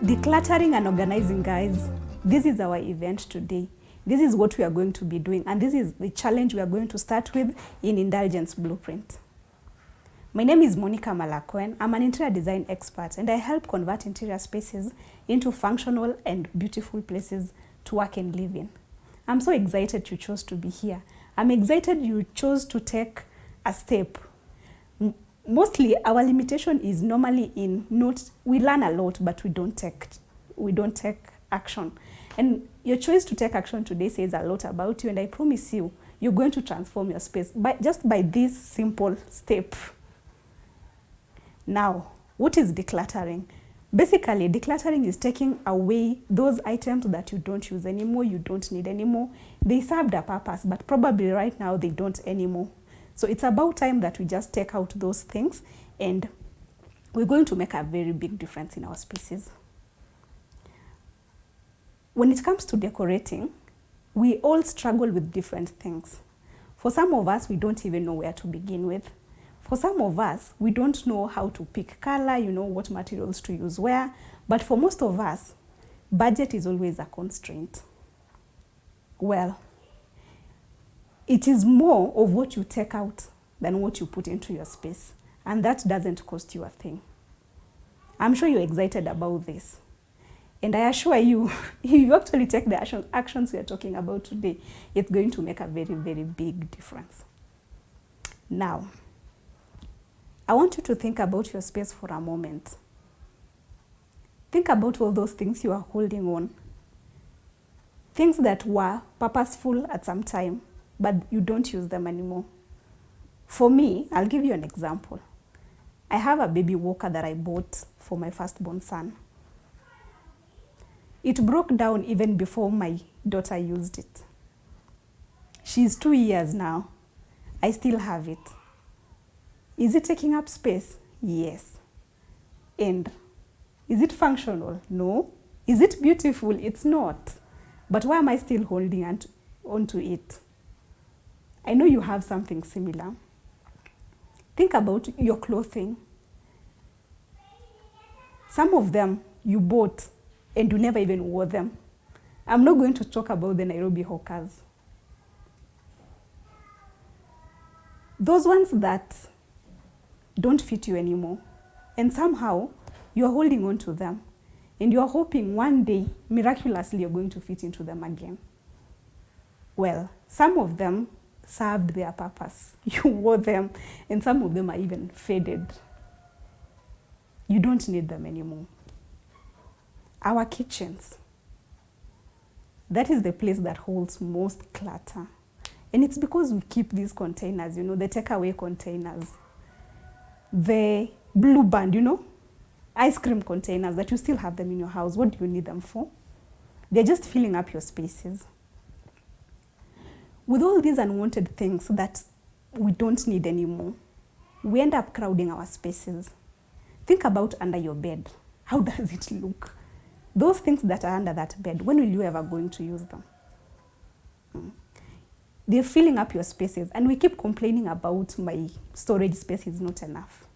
Decluttering and organizing, guys. This is our event today. This is what we are going to be doing, and this is the challenge we are going to start with in Indulgence Blueprint. My name is Monica Malakwen. I'm an interior design expert, and I help convert interior spaces into functional and beautiful places to work and live in. I'm so excited you chose to be here. I'm excited you chose to take a step. Mostly our limitation is normally in we learn a lot, but we don't take action. And your choice to take action today says a lot about you, and I promise you, you're going to transform your space just by this simple step. Now, what is decluttering? Basically, decluttering is taking away those items that you don't use anymore, you don't need anymore. They served a purpose, but probably right now they don't anymore. So it's about time that we just take out those things, and we're going to make a very big difference in our spaces. When it comes to decorating, we all struggle with different things. For some of us, we don't even know where to begin with. For some of us, we don't know how to pick color, what materials to use where. But for most of us, budget is always a constraint. Well, it is more of what you take out than what you put into your space. And that doesn't cost you a thing. I'm sure you're excited about this. And I assure you, if you actually take the actions we are talking about today, it's going to make a very, very big difference. Now, I want you to think about your space for a moment. Think about all those things you are holding on. Things that were purposeful at some time, but you don't use them anymore. For me, I'll give you an example. I have a baby walker that I bought for my firstborn son. It broke down even before my daughter used it. She's 2 years now. I still have it. Is it taking up space? Yes. And is it functional? No. Is it beautiful? It's not. But why am I still holding onto it? I know you have something similar. Think about your clothing. Some of them you bought and you never even wore them. I'm not going to talk about the Nairobi hawkers. Those ones that don't fit you anymore. And somehow you're holding on to them. And you're hoping one day, miraculously, you're going to fit into them again. Well, some of them served their purpose. You wore them, and some of them are even faded. You don't need them anymore. Our kitchens. That is the place that holds most clutter. And it's because we keep these containers, the takeaway containers. The blue band, ice cream containers that you still have them in your house. What do you need them for? They're just filling up your spaces. With all these unwanted things that we don't need anymore, we end up crowding our spaces. Think about under your bed. How does it look? Those things that are under that bed, when will you ever going to use them? They're filling up your spaces, and we keep complaining about my storage space is not enough.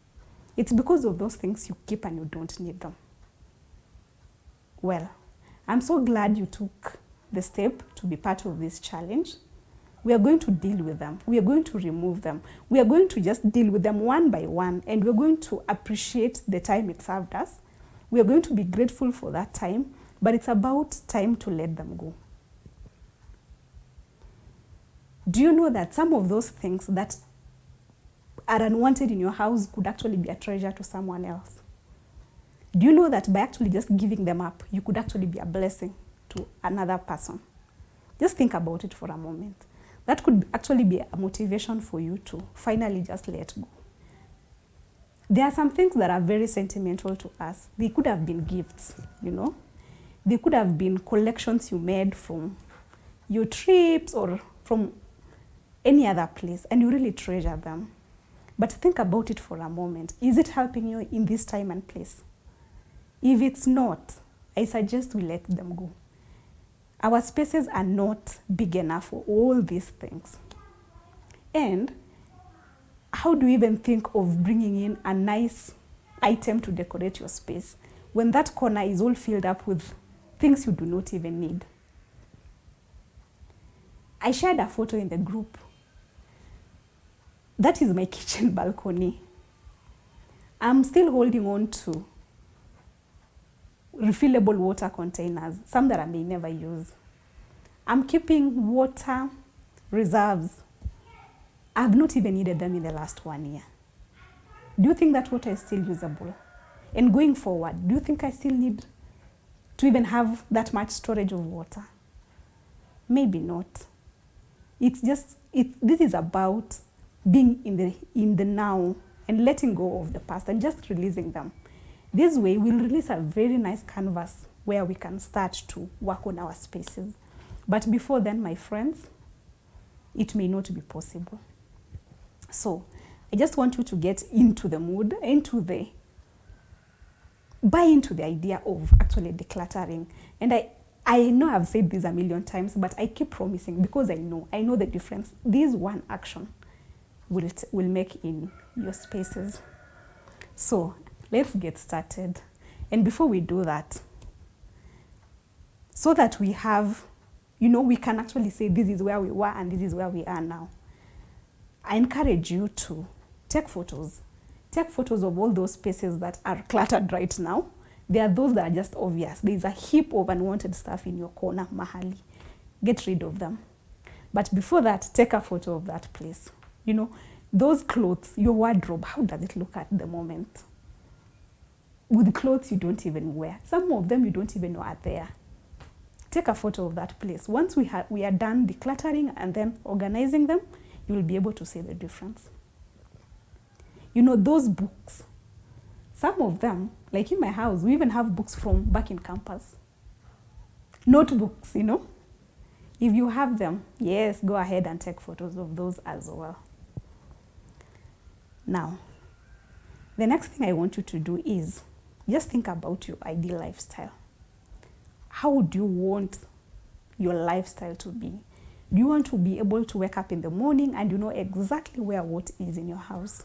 It's because of those things you keep and you don't need them. Well, I'm so glad you took the step to be part of this challenge. We are going to deal with them. We are going to remove them. We are going to just deal with them one by one, and we're going to appreciate the time it served us. We are going to be grateful for that time, but it's about time to let them go. Do you know that some of those things that are unwanted in your house could actually be a treasure to someone else? Do you know that by actually just giving them up, you could actually be a blessing to another person? Just think about it for a moment. That could actually be a motivation for you to finally just let go. There are some things that are very sentimental to us. They could have been gifts, They could have been collections you made from your trips or from any other place, and you really treasure them. But think about it for a moment. Is it helping you in this time and place? If it's not, I suggest we let them go. Our spaces are not big enough for all these things. And how do you even think of bringing in a nice item to decorate your space when that corner is all filled up with things you do not even need. I shared a photo in the group. That is my kitchen balcony. I'm still holding on to refillable water containers, some that I may never use. I'm keeping water reserves. I've not even needed them in the last 1 year. Do you think that water is still usable? And going forward, do you think I still need to even have that much storage of water? Maybe not. It's just, this is about being in the now and letting go of the past and just releasing them. This way, we'll release a very nice canvas where we can start to work on our spaces. But before then, my friends, it may not be possible. So I just want you to get into the mood, buy into the idea of actually decluttering. And I know I've said this a million times, but I keep promising because I know the difference this one action will make in your spaces. So let's get started. And before we do that, so that we have, we can actually say this is where we were and this is where we are now, I encourage you to take photos. Take photos of all those spaces that are cluttered right now. There are those that are just obvious. There's a heap of unwanted stuff in your corner, mahali. Get rid of them. But before that, take a photo of that place. Those clothes, your wardrobe, how does it look at the moment? With clothes you don't even wear. Some of them you don't even know are there. Take a photo of that place. Once we are done decluttering and then organizing them, you will be able to see the difference. Those books, some of them, like in my house, we even have books from back in campus. Notebooks, If you have them, yes, go ahead and take photos of those as well. Now, the next thing I want you to do is just think about your ideal lifestyle. How would you want your lifestyle to be? Do you want to be able to wake up in the morning and you know exactly where what is in your house?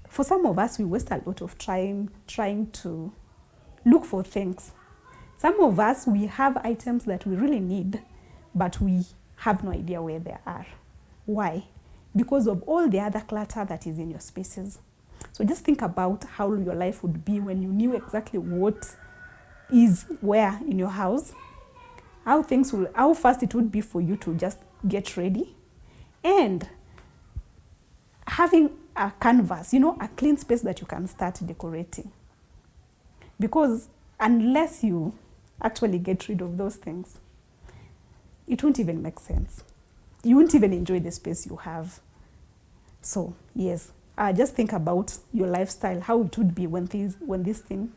For some of us, we waste a lot of time trying to look for things. Some of us, we have items that we really need, but we have no idea where they are. Why? Because of all the other clutter that is in your spaces. So just think about how your life would be when you knew exactly what is where in your house, how fast it would be for you to just get ready, and having a canvas, a clean space that you can start decorating. Because unless you actually get rid of those things, it won't even make sense. You won't even enjoy the space you have. So yes, just think about your lifestyle, how it would be when these things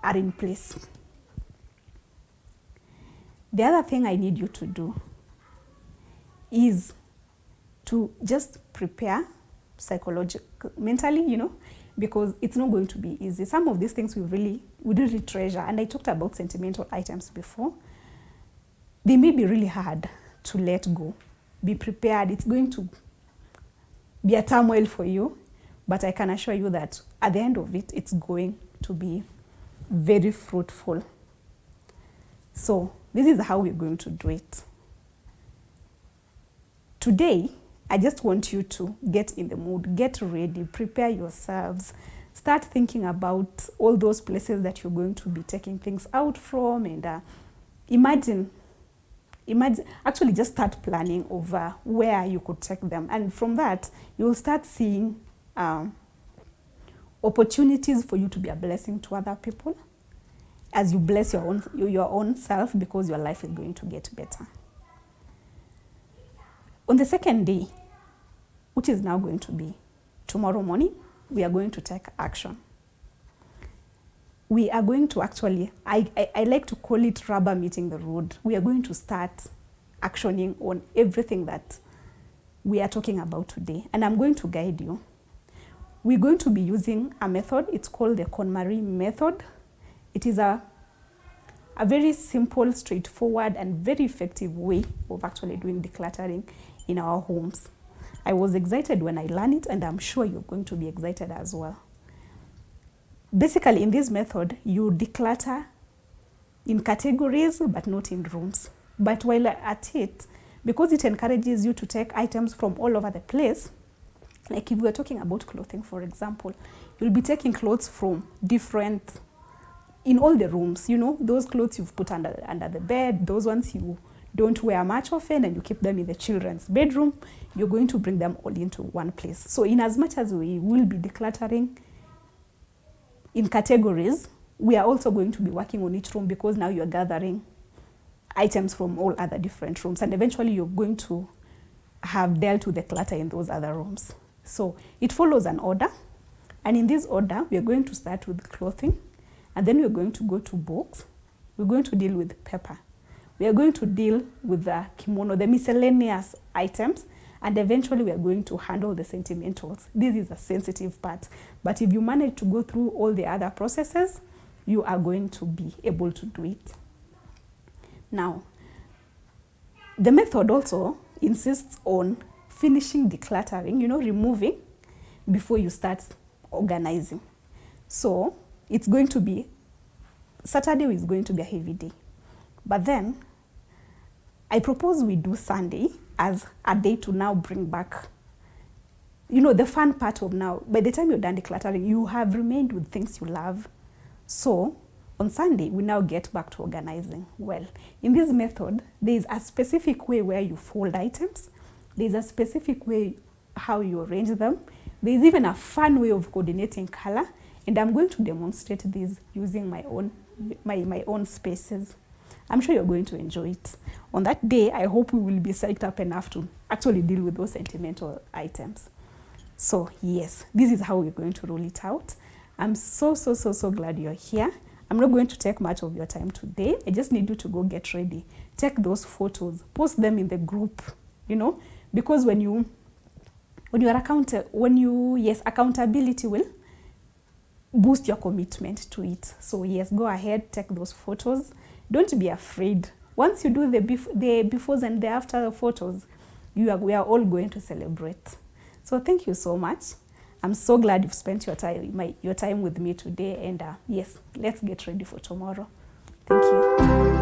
are in place. The other thing I need you to do is to just prepare psychologically, mentally, because it's not going to be easy. Some of these things we really treasure, and I talked about sentimental items before. They may be really hard to let go. Be prepared. It's going to be a turmoil for you, but I can assure you that at the end of it, it's going to be very fruitful. So this is how we're going to do it. Today, I just want you to get in the mood, get ready, prepare yourselves, start thinking about all those places that you're going to be taking things out from, and imagine, actually just start planning over where you could take them. And from that, you'll start seeing opportunities for you to be a blessing to other people as you bless your own self, because your life is going to get better. On the second day, which is now going to be tomorrow morning, we are going to take action. We are going to actually, I like to call it rubber meeting the road. We are going to start actioning on everything that we are talking about today. And I'm going to guide you. We're going to be using a method. It's called the KonMari Method. It is a very simple, straightforward, and very effective way of actually doing decluttering in our homes. I was excited when I learned it, and I'm sure you're going to be excited as well. Basically, in this method, you declutter in categories, but not in rooms. But while at it, because it encourages you to take items from all over the place, like if we're talking about clothing, for example, you'll be taking clothes from different, in all the rooms, you know, those clothes you've put under the bed, those ones you don't wear much often and you keep them in the children's bedroom, you're going to bring them all into one place. So in as much as we will be decluttering in categories, we are also going to be working on each room, because now you're gathering items from all other different rooms, and eventually you're going to have dealt with the clutter in those other rooms. So it follows an order, and in this order, we are going to start with clothing, and then we're going to go to books. We're going to deal with paper. We are going to deal with the kimono, the miscellaneous items, and eventually we are going to handle the sentimentals. This is a sensitive part, but if you manage to go through all the other processes, you are going to be able to do it. Now, the method also insists on finishing decluttering, you know, removing before you start organizing. So it's going to be, Saturday is going to be a heavy day. But then I propose we do Sunday as a day to now bring back, you know, the fun part of now. By the time you're done decluttering, you have remained with things you love. So on Sunday, we now get back to organizing. Well, in this method, there is a specific way where you fold items. There is a specific way how you arrange them. There is even a fun way of coordinating color. And I'm going to demonstrate this using my own spaces. I'm sure you're going to enjoy it. On that day, I hope we will be psyched up enough to actually deal with those sentimental items. So yes, this is how we're going to roll it out. I'm so glad you're here. I'm not going to take much of your time today. I just need you to go get ready. Take those photos, post them in the group, you know, because accountability will boost your commitment to it. So yes, go ahead, take those photos. Don't be afraid. Once you do the befores and the after photos, we are all going to celebrate. So thank you so much. I'm so glad you've spent your time with me today. And yes, let's get ready for tomorrow. Thank you.